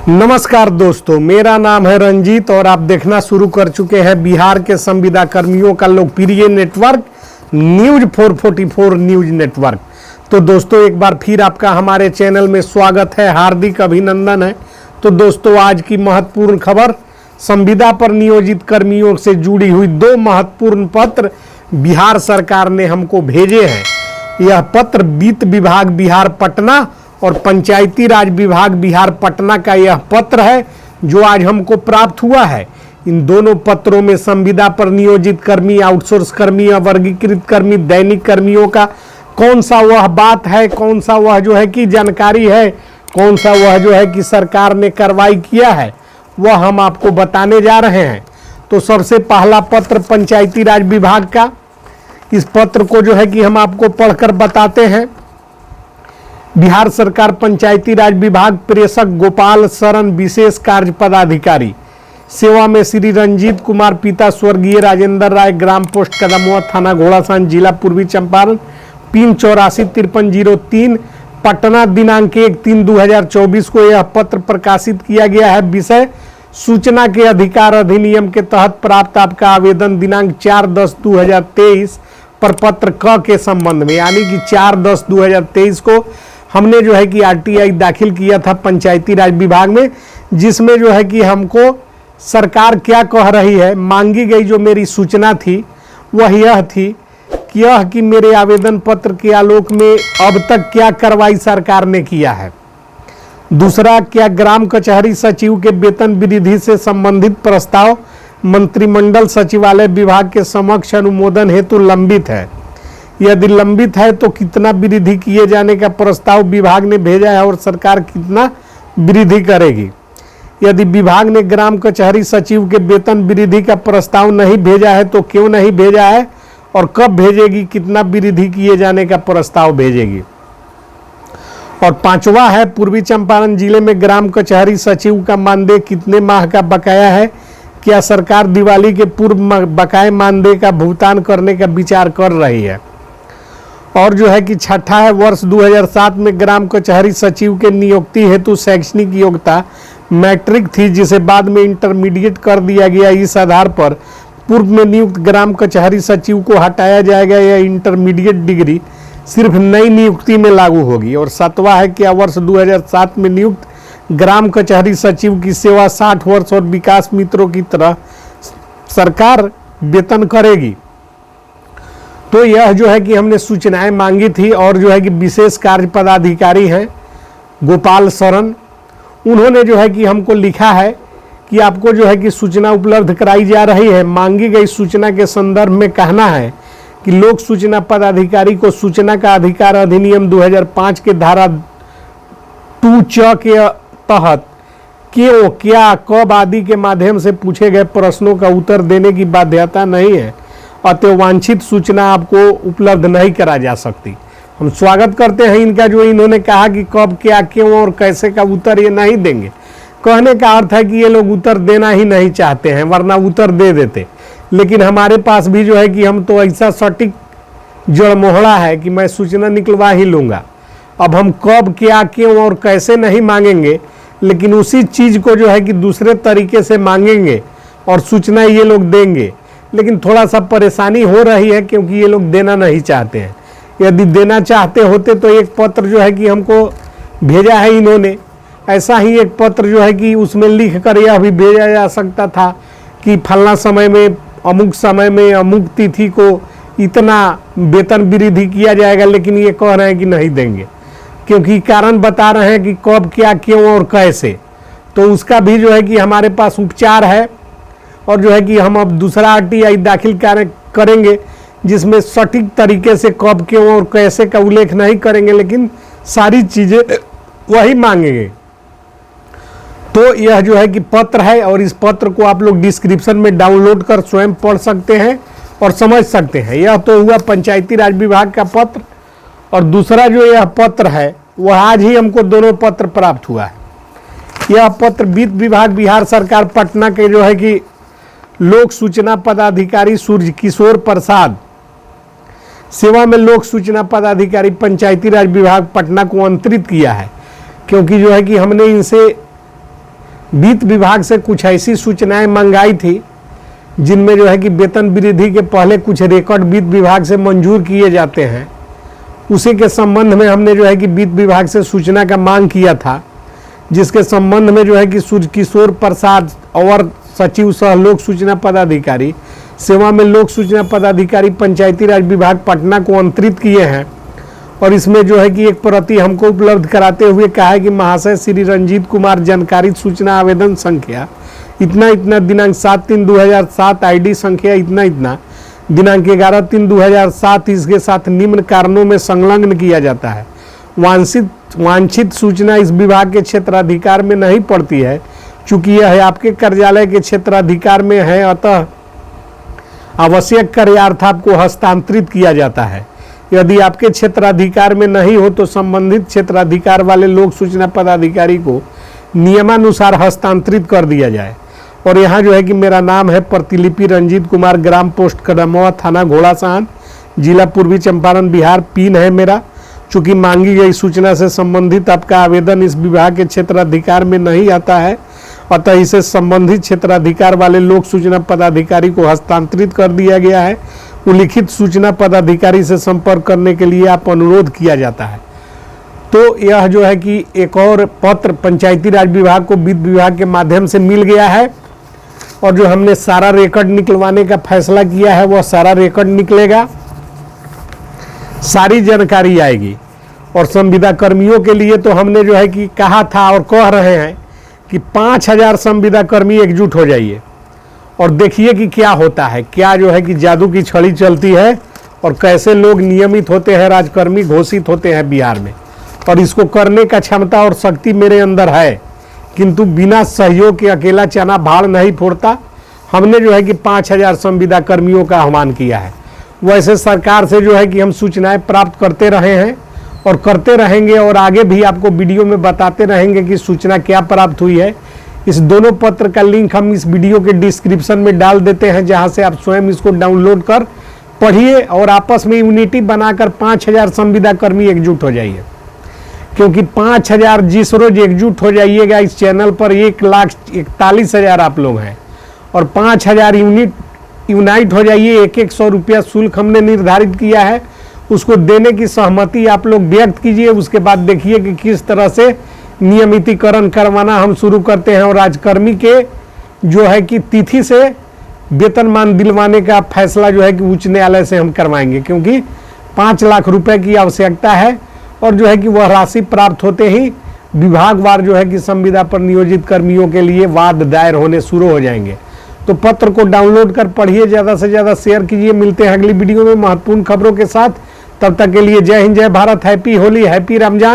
नमस्कार दोस्तों, मेरा नाम है रंजीत और आप देखना शुरू कर चुके हैं बिहार के संविदा कर्मियों का लोकप्रिय नेटवर्क न्यूज 444 न्यूज नेटवर्क। तो दोस्तों, एक बार फिर आपका हमारे चैनल में स्वागत है, हार्दिक अभिनंदन है। तो दोस्तों, आज की महत्वपूर्ण खबर, संविदा पर नियोजित कर्मियों से जुड़ी हुई 2 महत्वपूर्ण पत्र बिहार सरकार ने हमको भेजे हैं। यह पत्र वित्त विभाग बिहार पटना और पंचायती राज विभाग बिहार पटना का यह पत्र है जो आज हमको प्राप्त हुआ है। इन दोनों पत्रों में संविदा पर नियोजित कर्मी, आउटसोर्स कर्मी, अवर्गीकृत कर्मी, दैनिक कर्मियों का कौन सा वह बात है, कौन सा वह जो है कि जानकारी है, कौन सा वह जो है कि सरकार ने कार्रवाई किया है, वह हम आपको बताने जा रहे हैं। तो सबसे पहला पत्र पंचायती राज विभाग का, इस पत्र को जो है कि हम आपको पढ़कर बताते हैं। बिहार सरकार पंचायती राज विभाग, प्रेषक गोपाल शरण, विशेष कार्य पदाधिकारी, सेवा में श्री रंजीत कुमार, पिता स्वर्गीय राजेंद्र राय, ग्राम पोस्ट कदमुआ, थाना घोड़ासान, जिला पूर्वी चंपारण, पिन 845303, पटना, दिनांक 1/3/2024 को यह पत्र प्रकाशित किया गया है। विषय, सूचना के अधिकार अधिनियम के तहत प्राप्त आपका आवेदन दिनांक 4/10/2023 पर पत्र क के संबंध में, यानी कि 4/10/2023 को हमने जो है कि आरटीआई दाखिल किया था पंचायती राज विभाग में, जिसमें जो है कि हमको सरकार क्या कह रही है, मांगी गई जो मेरी सूचना थी वह यह थी कि मेरे आवेदन पत्र के आलोक में अब तक क्या कार्रवाई सरकार ने किया है। दूसरा, क्या ग्राम कचहरी सचिव के वेतन वृद्धि से संबंधित प्रस्ताव मंत्रिमंडल सचिवालय विभाग के समक्ष अनुमोदन हेतु लंबित है। यदि लंबित है तो कितना वृद्धि किए जाने का प्रस्ताव विभाग ने भेजा है और सरकार कितना वृद्धि करेगी। यदि विभाग ने ग्राम कचहरी सचिव के वेतन वृद्धि का प्रस्ताव नहीं भेजा है तो क्यों नहीं भेजा है और कब भेजेगी, कितना वृद्धि किए जाने का प्रस्ताव भेजेगी। और 5वां है, पूर्वी चंपारण जिले में ग्राम कचहरी सचिव का मानदेय कितने माह का बकाया है, क्या सरकार दिवाली के पूर्व बकाये मानदेय का भुगतान करने का विचार कर रही है। और जो है कि 6ठा है, वर्ष 2007 में ग्राम कचहरी सचिव के नियुक्ति हेतु शैक्षणिक योग्यता मैट्रिक थी, जिसे बाद में इंटरमीडिएट कर दिया गया। इस आधार पर पूर्व में नियुक्त ग्राम कचहरी सचिव को हटाया जाएगा या इंटरमीडिएट डिग्री सिर्फ नई नियुक्ति में लागू होगी। और 7वां है, क्या वर्ष 2007 में नियुक्त ग्राम कचहरी सचिव की सेवा 60 वर्ष और विकास मित्रों की तरह सरकार वेतन करेगी। तो यह जो है कि हमने सूचनाएं मांगी थी। और जो है कि विशेष कार्य पदाधिकारी हैं गोपाल शरण, उन्होंने जो है कि हमको लिखा है कि आपको जो है कि सूचना उपलब्ध कराई जा रही है। मांगी गई सूचना के संदर्भ में कहना है कि लोक सूचना पदाधिकारी को सूचना का अधिकार अधिनियम 2005 के धारा 2 के तहत क्यों, क्या, कब आदि के माध्यम से पूछे गए प्रश्नों का उत्तर देने की बाध्यता नहीं है, अतः वांछित सूचना आपको उपलब्ध नहीं करा जा सकती। हम स्वागत करते हैं इनका, जो इन्होंने कहा कि कब, क्या, क्यों और कैसे का उत्तर ये नहीं देंगे। कहने का अर्थ है कि ये लोग उत्तर देना ही नहीं चाहते हैं, वरना उत्तर दे देते। लेकिन हमारे पास भी जो है कि हम तो ऐसा सटीक जड़मोहरा है कि मैं सूचना निकलवा ही लूँगा। अब हम कब, क्या, क्यों और कैसे नहीं मांगेंगे, लेकिन उसी चीज़ को जो है कि दूसरे तरीके से मांगेंगे और सूचना ये लोग देंगे। लेकिन थोड़ा सा परेशानी हो रही है क्योंकि ये लोग देना नहीं चाहते हैं। यदि देना चाहते होते तो एक पत्र जो है कि हमको भेजा है इन्होंने, ऐसा ही एक पत्र जो है कि उसमें लिख कर यह भी भेजा जा सकता था कि फलना समय में, अमुक समय में, अमुक तिथि को इतना वेतन वृद्धि किया जाएगा। लेकिन ये कह रहे हैं कि नहीं देंगे, क्योंकि कारण बता रहे हैं कि कब, क्या, क्यों और कैसे। तो उसका भी जो है कि हमारे पास उपचार है। और जो है कि हम अब दूसरा आरटीआई दाखिल करेंगे जिसमें सटीक तरीके से कब, क्यों और कैसे का उल्लेख नहीं करेंगे, लेकिन सारी चीज़ें वही मांगेंगे। तो यह जो है कि पत्र है और इस पत्र को आप लोग डिस्क्रिप्शन में डाउनलोड कर स्वयं पढ़ सकते हैं और समझ सकते हैं। यह तो हुआ पंचायती राज विभाग का पत्र। और दूसरा जो यह पत्र है वह आज ही हमको दोनों पत्र प्राप्त हुआ है। यह पत्र वित्त विभाग बिहार सरकार पटना के जो है कि लोक सूचना पदाधिकारी सूर्य किशोर प्रसाद, सेवा में लोक सूचना पदाधिकारी पंचायती राज विभाग पटना को अंतरित किया है। क्योंकि जो है कि हमने इनसे वित्त विभाग से कुछ ऐसी सूचनाएं मंगाई थी जिनमें जो है कि वेतन वृद्धि के पहले कुछ रिकॉर्ड वित्त विभाग से मंजूर किए जाते हैं। उसी के संबंध में हमने जो है कि वित्त विभाग से सूचना का मांग किया था, जिसके संबंध में जो है कि किशोर प्रसाद और सचिव सह लोक सूचना पदाधिकारी सेवा में लोक सूचना पदाधिकारी पंचायती राज विभाग पटना को अंतरित किए हैं। और इसमें जो है कि एक प्रति हमको उपलब्ध कराते हुए कहा है कि महाशय श्री रंजीत कुमार जानकारी सूचना आवेदन संख्या इतना इतना दिनांक 7/3/2007 आईडी संख्या इतना इतना दिनांक 11/3/2007 इसके साथ निम्न कारणों में संलग्न किया जाता है। वांछित सूचना इस विभाग के क्षेत्राधिकार में नहीं पड़ती है, चूंकि यह आपके कार्यालय के क्षेत्राधिकार में है, अतः आवश्यक कार्यार्थ आपको हस्तांतरित किया जाता है। यदि आपके क्षेत्राधिकार में नहीं हो तो संबंधित क्षेत्राधिकार वाले लोक सूचना पदाधिकारी को नियमानुसार हस्तांतरित कर दिया जाए। और यहाँ जो है कि मेरा नाम है प्रतिलिपि रंजीत कुमार, ग्राम पोस्ट कदमवा, थाना घोड़ासहन, जिला पूर्वी चंपारण, बिहार। पिन है मेरा। चूंकि मांगी गई सूचना से संबंधित आपका आवेदन इस विभाग के क्षेत्राधिकार में नहीं आता है, अतः इसे संबंधित क्षेत्राधिकार वाले लोक सूचना पदाधिकारी को हस्तांतरित कर दिया गया है। उल्लिखित सूचना पदाधिकारी से संपर्क करने के लिए आप अनुरोध किया जाता है। तो यह जो है कि एक और पत्र पंचायती राज विभाग को वित्त विभाग के माध्यम से मिल गया है, और जो हमने सारा रिकॉर्ड निकलवाने का फैसला किया है वह सारा रिकॉर्ड निकलेगा, सारी जानकारी आएगी। और संविदा कर्मियों के लिए तो हमने जो है कि कहा था और कह रहे हैं कि 5000 संविदा कर्मी एकजुट हो जाइए और देखिए कि क्या होता है, क्या जो है कि जादू की छड़ी चलती है और कैसे लोग नियमित होते हैं, राजकर्मी घोषित होते हैं बिहार में। और इसको करने का क्षमता और शक्ति मेरे अंदर है, किंतु बिना सहयोग के अकेला चना भाड़ नहीं फोड़ता। हमने जो है कि 5000 संविदा कर्मियों का आह्वान किया है। वैसे सरकार से जो है कि हम सूचनाएं प्राप्त करते रहे हैं और करते रहेंगे, और आगे भी आपको वीडियो में बताते रहेंगे कि सूचना क्या प्राप्त हुई है। इस दोनों पत्र का लिंक हम इस वीडियो के डिस्क्रिप्शन में डाल देते हैं, जहां से आप स्वयं इसको डाउनलोड कर पढ़िए और आपस में यूनिटी बनाकर 5000 संविदा कर्मी एकजुट हो जाइए। क्योंकि 5000 जिस रोज एकजुट हो जाइएगा इस चैनल पर 1,41,000 आप लोग हैं, और 5000 यूनाइट हो जाइए। 100 रुपया शुल्क हमने निर्धारित किया है, उसको देने की सहमति आप लोग व्यक्त कीजिए। उसके बाद देखिए कि किस तरह से नियमितीकरण करवाना हम शुरू करते हैं, और राजकर्मी के जो है कि तिथि से वेतनमान दिलवाने का फैसला जो है कि उच्च न्यायालय से हम करवाएंगे, क्योंकि 5 लाख रुपए की आवश्यकता है। और जो है कि वह राशि प्राप्त होते ही विभागवार जो है कि संविदा पर नियोजित कर्मियों के लिए वाद दायर होने शुरू हो जाएंगे। तो पत्र को डाउनलोड कर पढ़िए, ज़्यादा से ज़्यादा शेयर कीजिए। मिलते हैं अगली वीडियो में महत्वपूर्ण खबरों के साथ। तब तक के लिए जय हिंद, जय भारत, हैप्पी होली, हैप्पी रमजान।